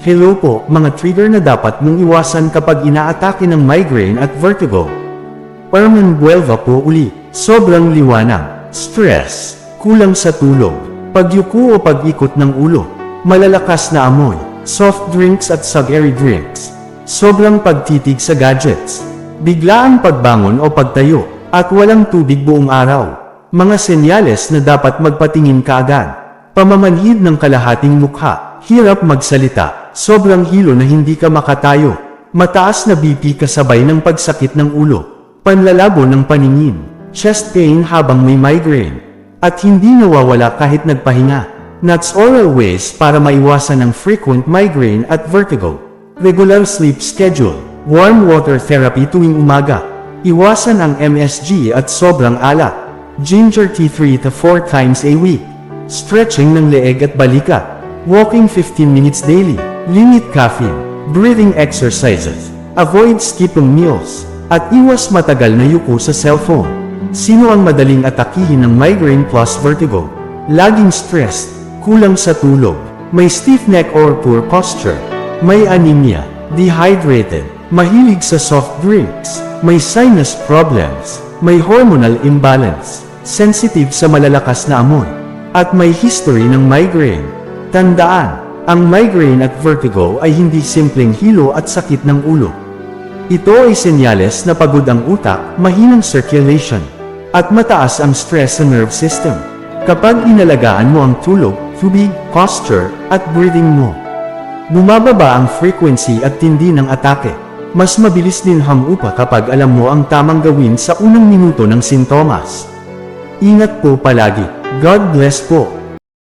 Hello po, mga trigger na dapat mong iwasan kapag inaatake ng migraine at vertigo. Herman Buelva po uli, sobrang liwanag, stress, kulang sa tulog, pagyuko o pag-ikot ng ulo, malalakas na amoy, soft drinks at sugary drinks, sobrang pagtitig sa gadgets, biglaang pagbangon o pagtayo, at walang tubig buong araw. Mga senyales na dapat magpatingin kaagad. Pamamanhid ng kalahating mukha, hirap magsalita, sobrang hilo na hindi ka makatayo, mataas na BP kasabay ng pagsakit ng ulo, panlalabo ng paningin, chest pain habang may migraine, at hindi nawawala kahit nagpahinga. Nuts oral ways para maiwasan ang frequent migraine at vertigo. Regular sleep schedule, warm water therapy tuwing umaga, iwasan ang MSG at sobrang alak, ginger tea 3 to 4 times a week, stretching ng leeg at balikat, walking 15 minutes daily, limit caffeine, breathing exercises, avoid skipping meals, at iwas matagal na yuko sa cellphone. Sino ang madaling atakihin ng migraine plus vertigo? Laging stressed, kulang sa tulog, may stiff neck or poor posture, may anemia, dehydrated, mahilig sa soft drinks, may sinus problems, may hormonal imbalance, sensitive sa malalakas na amoy, at may history ng migraine. Tandaan, ang migraine at vertigo ay hindi simpleng hilo at sakit ng ulo. Ito ay senyales na pagod ang utak, mahinang circulation, at mataas ang stress sa nerve system. Kapag inalagaan mo ang tulog, tubig, posture, at breathing mo, bumababa ang frequency at tindi ng atake. Mas mabilis din hamupa kapag alam mo ang tamang gawin sa unang minuto ng sintomas. Ingat po palagi. God bless po.